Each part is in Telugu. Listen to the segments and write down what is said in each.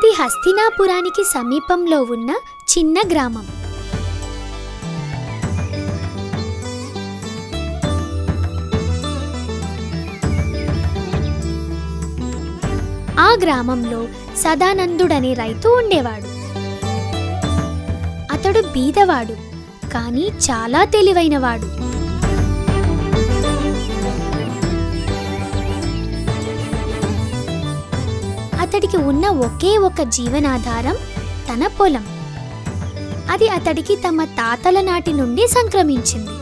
అది హస్తినాపురానికి సమీపంలో ఉన్న చిన్న గ్రామం. ఆ గ్రామంలో సదానందుడనే రైతు ఉండేవాడు. అతడు బీదవాడు, కానీ చాలా తెలివైనవాడు. అతడికి ఉన్న ఒకే ఒక జీవనాధారం తన పొలం. అది అతడికి తమ తాతల నాటి నుండి సంక్రమించింది.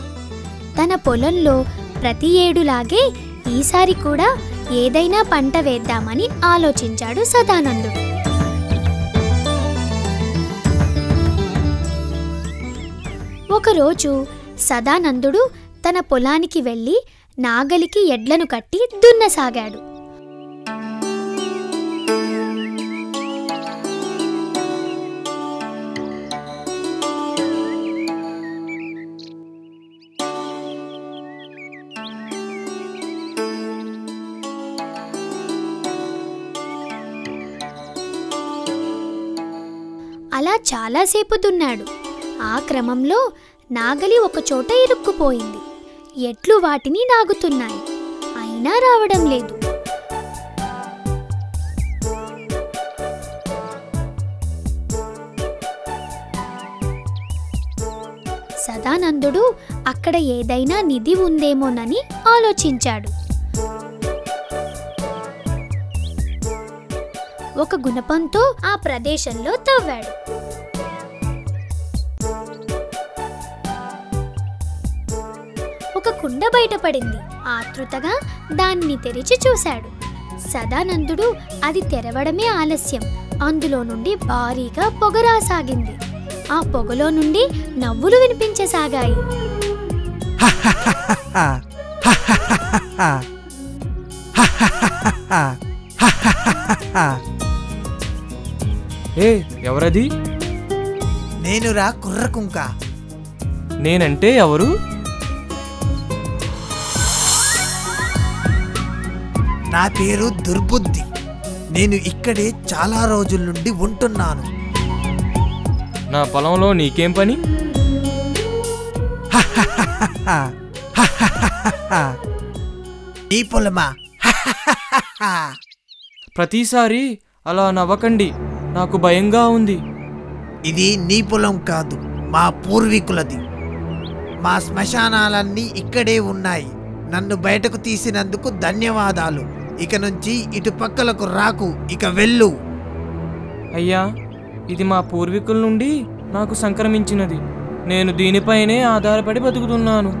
తన పొలంలో ప్రతి ఏడులాగే ఈసారి కూడా ఏదైనా పంట వేద్దామని ఆలోచించాడు సదానందుడు. ఒకరోజు సదానందుడు తన పొలానికి వెళ్ళి నాగలికి ఎడ్లను కట్టి దున్నసాగాడు. అలా చాలాసేపు దున్నాడు. ఆ క్రమంలో నాగలి ఒకచోట ఇరుక్కుపోయింది. ఎడ్లు వాటిని నాగుతున్నాయి, అయినా రావడం లేదు. సదానందుడు అక్కడ ఏదైనా నిధి ఉందేమోనని ఆలోచించాడు. ఒక గుణపంతో ఆ ప్రదేశంలో తవ్వాడు. ఒక కుండ బయటపడింది. ఆతృతగా దాన్ని తెరిచి చూశాడు. సదానందుడు అది తెరవడమే ఆలస్యం. అందులో నుండి భారీగా పొగ రాసాగింది. ఆ పొగలో నుండి నవ్వులు వినిపించసాగాయి. ఏ ఎవరది? నేనురా కుర్రకుంక. నేనంటే ఎవరు? నా పేరు దుర్బుద్ధి. నేను ఇక్కడే చాలా రోజుల నుండి ఉంటున్నాను. నా పొలంలో నీకేం పని? నీ పొలమా? ప్రతిసారి అలా నవ్వకండి, నాకు భయంగా ఉంది. ఇది నీ పొలం కాదు, మా పూర్వీకులది. మా శ్మశానాలన్నీ ఇక్కడే ఉన్నాయి. నన్ను బయటకు తీసినందుకు ధన్యవాదాలు. ఇక నుంచి ఇటు పక్కలకు రాకు, ఇక వెళ్ళు. అయ్యా, ఇది మా పూర్వీకుల నుండి నాకు సంక్రమించినది. నేను దీనిపైనే ఆధారపడి బతుకుతున్నాను.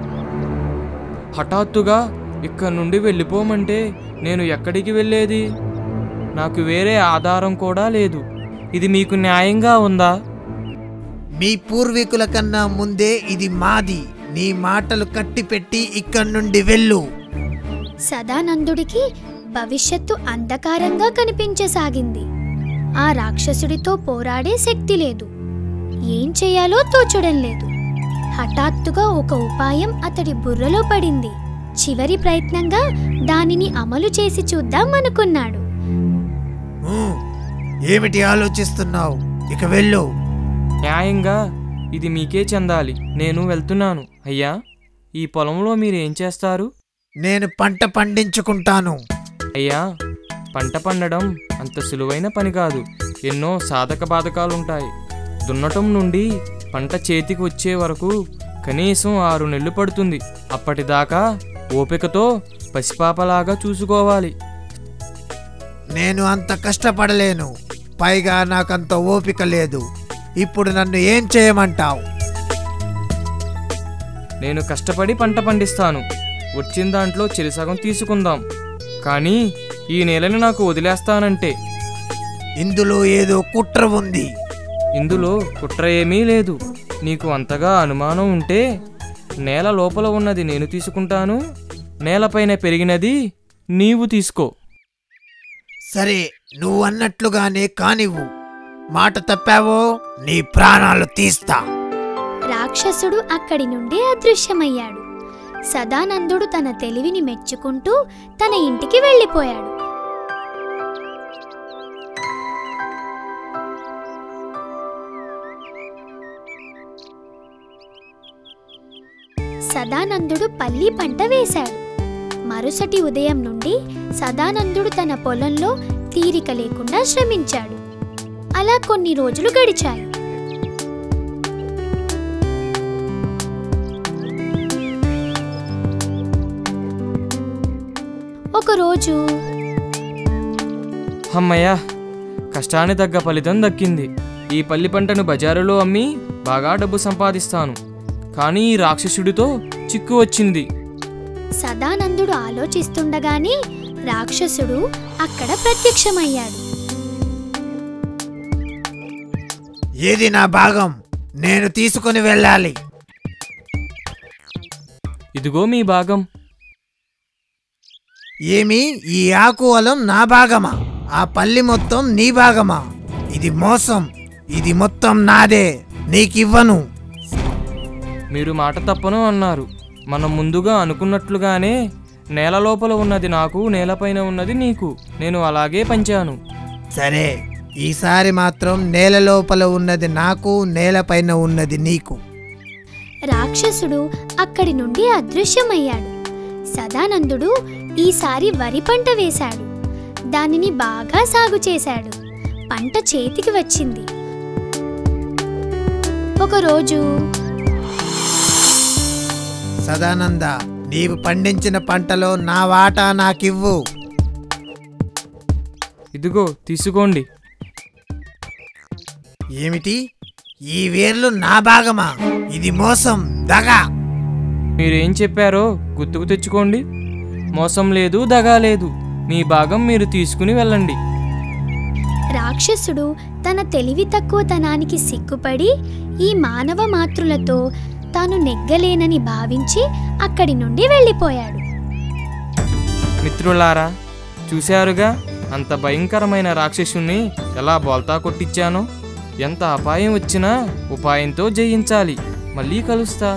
హఠాత్తుగా ఇక్కడ నుండి వెళ్ళిపోమంటే నేను ఎక్కడికి వెళ్ళేది? నాకు వేరే ఆధారం కూడా లేదు. ఇది మీకు న్యాయంగా ఉందా? మీ పూర్వీకుల కన్నా ముందే ఇది మాది. నీ మాటలు కట్టిపెట్టి ఇక్కడి నుండి వెళ్ళు. సదానందుడికి భవిష్యత్తు అంధకారంగా కనిపించసాగింది. ఆ రాక్షసుడితో పోరాడే శక్తి లేదు. ఏం చేయాలో తోచడం లేదు. హఠాత్తుగా ఒక ఉపాయం అతడి బుర్రలో పడింది. చివరి ప్రయత్నంగా దానిని అమలు చేసి చూద్దాం అనుకున్నాడు. ఏమిటి ఆలోచిస్తున్నావు? ఇక వెళ్ళు. న్యాయంగా ఇది మీకే చెందాలి. నేను వెళ్తున్నాను. అయ్యా, ఈ పొలంలో మీరేం చేస్తారు? నేను పంట పండించుకుంటాను. అయ్యా, పంట పండడం అంత సులువైన పని కాదు. ఎన్నో సాధక బాధకాలుంటాయి. దున్నటం నుండి పంట చేతికి వచ్చే వరకు కనీసం 6 నెలలు పడుతుంది. అప్పటిదాకా ఓపికతో పసిపాపలాగా చూసుకోవాలి. నేను అంత కష్టపడలేను. పైగా నాకంత ఓపిక లేదు. ఇప్పుడు నన్ను ఏం చేయమంటావు? నేను కష్టపడి పంట పండిస్తాను. వచ్చిన దాంట్లో చెరిసగం తీసుకుందాం. కానీ ఈ నేలని నాకు వదిలేస్తానంటే? ఇందులో ఏదో కుట్ర ఉంది. ఇందులో కుట్ర ఏమీ లేదు. నీకు అంతగా అనుమానం ఉంటే నేల లోపల ఉన్నది నేను తీసుకుంటాను, నేలపైన పెరిగినది నీవు తీసుకో. సరే, నువ్వు అన్నట్లుగానే కానివ్వు. మాట తప్పావో నీ ప్రాణాలు తీస్తా. రాక్షసుడు అక్కడి నుండి అదృశ్యమయ్యాడు. సదానందుడు తన తెలివిని మెచ్చుకుంటూ తన ఇంటికి వెళ్ళిపోయాడు. సదానందుడు పల్లి పంట వేశాడు. మరుసటి ఉదయం నుండి సదానందుడు తన పొలంలో తీరిక లేకుండా శ్రమించాడు. అలా కొన్ని రోజులు గడిచాయి. ఒకరోజు అమ్మయ్యా, కష్టానికి తగ్గ ఫలితం దక్కింది. ఈ పల్లి పంటను బజారులో అమ్మి బాగా డబ్బు సంపాదిస్తాను. కానీ ఈ రాక్షసుడితో చిక్కు వచ్చింది. సదానందుడు ఆలోచిస్తుండగానే రాక్షసుడు అక్కడ ప్రత్యక్షమయ్యాడు. ఏది నా భాగం? నేను తీసుకుని వెళ్ళాలి. ఇదిగో మీ భాగం. ఏమి, ఈ ఆకు వలం నా భాగమా? ఆ పల్లి మొత్తం నీ భాగమా? ఇది మోసం. ఇది మొత్తం నాదే, నీకివ్వను. మీరు మాట తప్పను అన్నారు. మనం ముందుగా అనుకున్నట్లుగానే నేల లోపల ఉన్నది నాకు, నేలపైన ఉన్నది నీకు. నేను అలాగే పంచాను. సరే, ఈసారి మాత్రం నేల లోపల ఉన్నది నాకు, నేలపైన ఉన్నది నీకు. రాక్షసుడు అక్కడి నుండి అదృశ్యమయ్యాడు. సదానందుడు ఈసారి వరి పంట వేశాడు. దానిని బాగా సాగు చేశాడు. పంట చేతికి వచ్చింది. ఒకరోజు సదానంద, నీవు పండించిన పంటలో నా వాటా నాకివ్వు. ఇదిగో తీసుకోండి. ఏమిటి? ఈ వేర్లు నా భాగమా? ఇది మోసం, దగా. మీరేం చెప్పారో గుర్తుకు తెచ్చుకోండి. మోసం లేదు, దగా లేదు. మీ భాగం మీరు తీసుకుని వెళ్ళండి. రాక్షసుడు తన తెలివి తక్కువతనానికి సిగ్గుపడి ఈ మానవ మాతృలతో తాను నెగ్గలేనని భావించి అక్కడి నుండి వెళ్ళిపోయాడు. మిత్రులారా, చూశారుగా అంత భయంకరమైన రాక్షసుణ్ణి ఎలా బోల్తా కొట్టించానో. ఎంత అపాయం వచ్చినా ఉపాయంతో జయించాలి. మళ్ళీ కలుస్తా.